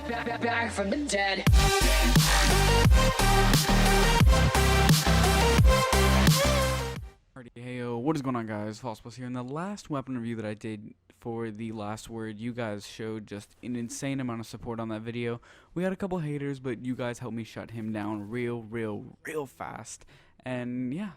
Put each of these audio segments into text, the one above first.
Back from the dead. Alrighty, heyo, what is going on, guys? Fosse Boss here. In the last weapon review that I did for the last word, you guys showed just an insane amount of support on that video. We had a couple haters, but you guys helped me shut him down real fast. And yeah,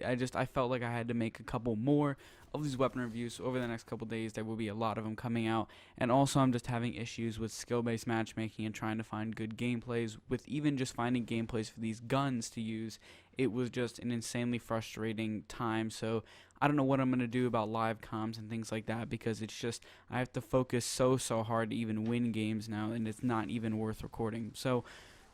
I felt like I had to make a couple more of these weapon reviews. So over the next couple days, there will be a lot of them coming out. And also, I'm just having issues with skill-based matchmaking and trying to find good gameplays. With even just finding gameplays for these guns to use, it was just an insanely frustrating time. So I don't know what I'm going to do about live comms and things like that, because it's just, I have to focus so hard to even win games now, and it's not even worth recording. So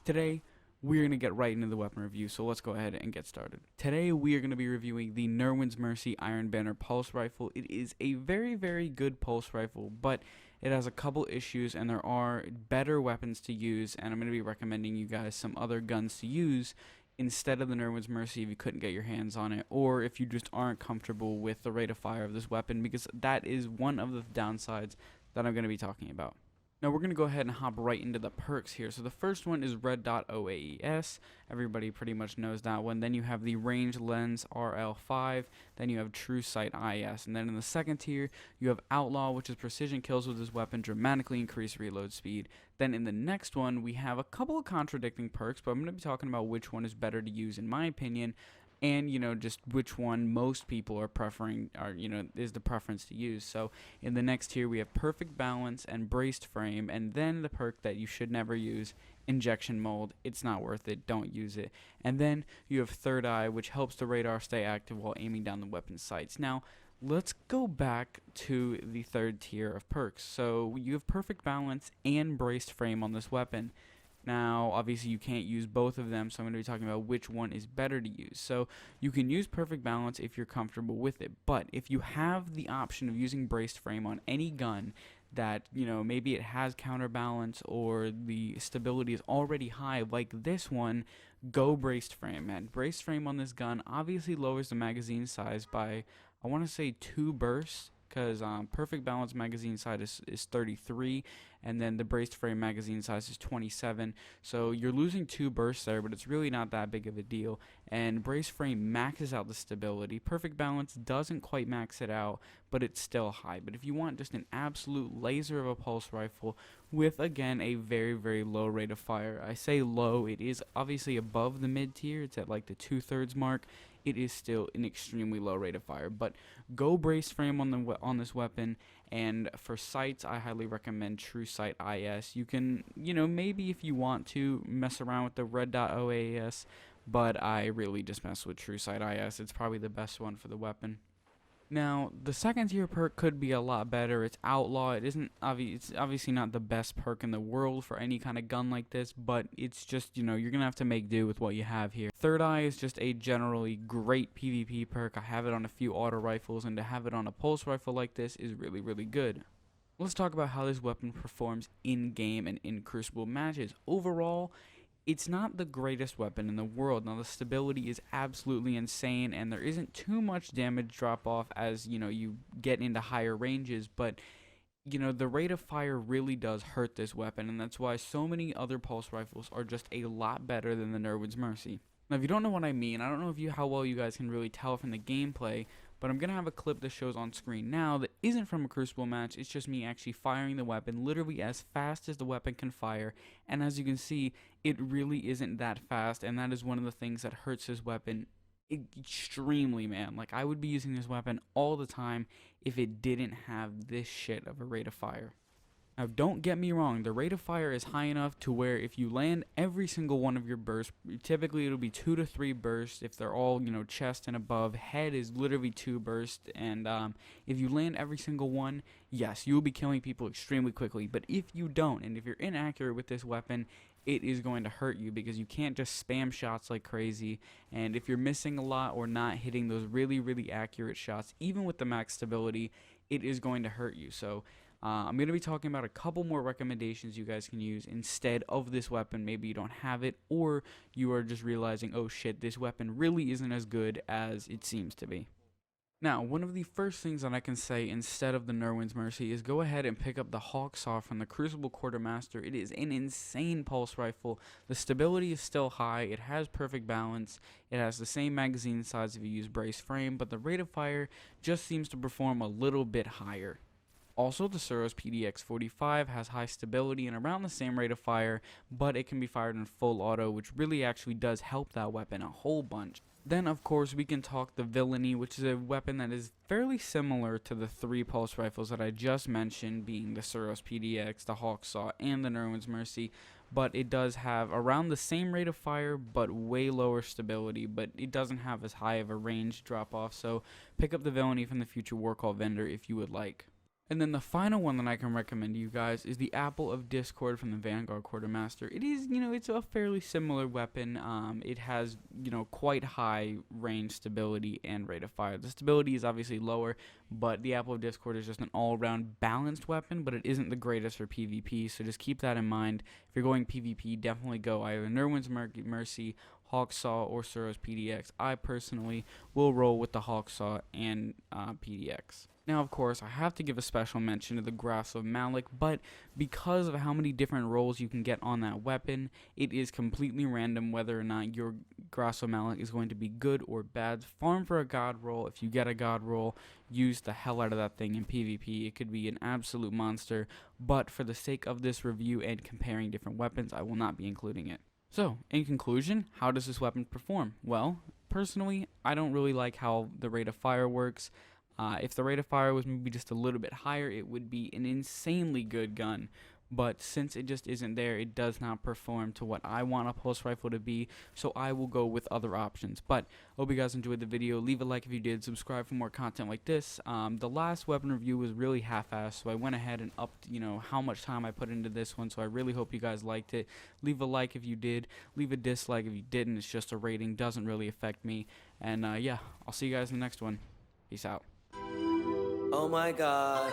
today, we're going to get right into the weapon review, so let's go ahead and get started. Today, we are going to be reviewing the NIRWEN'S Mercy Iron Banner Pulse Rifle. It is a very good pulse rifle, but it has a couple issues, and there are better weapons to use, and I'm going to be recommending you guys some other guns to use instead of the NIRWEN'S Mercy if you couldn't get your hands on it, or if you just aren't comfortable with the rate of fire of this weapon, because that is one of the downsides that I'm going to be talking about. Now we're going to go ahead and hop right into the perks here. So the first one is Red Dot OAES. Everybody pretty much knows that one. Then you have the Range Lens RL5. Then you have True Sight IS. And then in the second tier, you have Outlaw, which is precision kills with this weapon, dramatically increase reload speed. Then in the next one, we have a couple of contradicting perks, but I'm going to be talking about which one is better to use in my opinion, and just which one most people are preferring, or is the preference to use. So in the next tier, we have Perfect Balance and Braced Frame, and then the perk that you should never use, Injection Mold. It's not worth it, don't use it. And then you have Third Eye, which helps the radar stay active while aiming down the weapon sights. Now let's go back to the third tier of perks. So you have Perfect Balance and Braced Frame on this weapon. Now, obviously, you can't use both of them, so I'm going to be talking about which one is better to use. So, you can use Perfect Balance if you're comfortable with it, but if you have the option of using Braced Frame on any gun that, maybe it has counterbalance or the stability is already high, like this one, go Braced Frame, man. Braced Frame on this gun obviously lowers the magazine size by, I want to say, 2 bursts. Because Perfect Balance magazine size is 33, and then the Braced Frame magazine size is 27. So you're losing 2 bursts there, but it's really not that big of a deal. And Braced Frame maxes out the stability. Perfect Balance doesn't quite max it out, but it's still high. But if you want just an absolute laser of a pulse rifle with, again, a very low rate of fire. I say low, it is obviously above the mid tier. It's at like the 2/3 mark. It is still an extremely low rate of fire, but go Braced Frame on this weapon. And for sights, I highly recommend True Sight IS. You can, maybe if you want to mess around with the Red Dot OAS, but I really just mess with True Sight IS. It's probably the best one for the weapon. Now, the second tier perk could be a lot better. It's Outlaw. It's obviously not the best perk in the world for any kind of gun like this, but it's just, you're going to have to make do with what you have here. Third Eye is just a generally great PvP perk. I have it on a few auto rifles, and to have it on a pulse rifle like this is really good. Let's talk about how this weapon performs in-game and in Crucible matches. Overall, it's not the greatest weapon in the world. Now, the stability is absolutely insane, and there isn't too much damage drop off as, you get into higher ranges, but, the rate of fire really does hurt this weapon, and that's why so many other pulse rifles are just a lot better than the NIRWEN'S Mercy. Now, if you don't know what I mean, I don't know how well you guys can really tell from the gameplay, but I'm going to have a clip that shows on screen now that isn't from a Crucible match. It's just me actually firing the weapon literally as fast as the weapon can fire. And as you can see, it really isn't that fast. And that is one of the things that hurts this weapon extremely, man. Like, I would be using this weapon all the time if it didn't have this shit of a rate of fire. Now, don't get me wrong, the rate of fire is high enough to where if you land every single one of your bursts, typically it'll be 2 to 3 bursts if they're all, chest and above. Head is literally 2 bursts, and if you land every single one, yes, you will be killing people extremely quickly. But if you don't, and if you're inaccurate with this weapon, it is going to hurt you because you can't just spam shots like crazy. And if you're missing a lot or not hitting those really accurate shots, even with the max stability, it is going to hurt you. So I'm going to be talking about a couple more recommendations you guys can use instead of this weapon. Maybe you don't have it, or you are just realizing, oh shit, this weapon really isn't as good as it seems to be. Now, one of the first things that I can say instead of the NIRWEN'S Mercy is go ahead and pick up the Hawksaw from the Crucible Quartermaster. It is an insane pulse rifle. The stability is still high. It has perfect balance. It has the same magazine size if you use brace frame, but the rate of fire just seems to perform a little bit higher. Also, the Suros PDX-45 has high stability and around the same rate of fire, but it can be fired in full auto, which really actually does help that weapon a whole bunch. Then, of course, we can talk the Villainy, which is a weapon that is fairly similar to the three pulse rifles that I just mentioned, being the Suros PDX, the Hawksaw, and the NIRWEN'S Mercy, but it does have around the same rate of fire, but way lower stability, but it doesn't have as high of a range drop-off, so pick up the Villainy from the future War Call vendor if you would like. And then the final one that I can recommend to you guys is the Apple of Discord from the Vanguard Quartermaster. It is, it's a fairly similar weapon. It has, quite high range stability and rate of fire. The stability is obviously lower, but the Apple of Discord is just an all-around balanced weapon, but it isn't the greatest for PvP, so just keep that in mind. If you're going PvP, definitely go either NIRWEN'S Mercy, Hawksaw, or Suros PDX. I personally will roll with the Hawksaw and PDX. Now, of course, I have to give a special mention to the Grasso Malik, but because of how many different rolls you can get on that weapon, it is completely random whether or not your Grasso Malik is going to be good or bad. Farm for a God roll. If you get a God roll, use the hell out of that thing in PvP. It could be an absolute monster, but for the sake of this review and comparing different weapons, I will not be including it. So, in conclusion, how does this weapon perform? Well, personally, I don't really like how the rate of fire works. If the rate of fire was maybe just a little bit higher, it would be an insanely good gun. But since it just isn't there, it does not perform to what I want a pulse rifle to be, so I will go with other options. But hope you guys enjoyed the video. Leave a like if you did. Subscribe for more content like this. The last weapon review was really half-assed, so I went ahead and upped, how much time I put into this one. So I really hope you guys liked it. Leave a like if you did. Leave a dislike if you didn't. It's just a rating. Doesn't really affect me. And yeah, I'll see you guys in the next one. Peace out. Oh my God,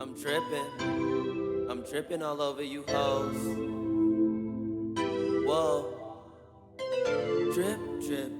I'm tripping all over you hoes. Whoa, drip, drip,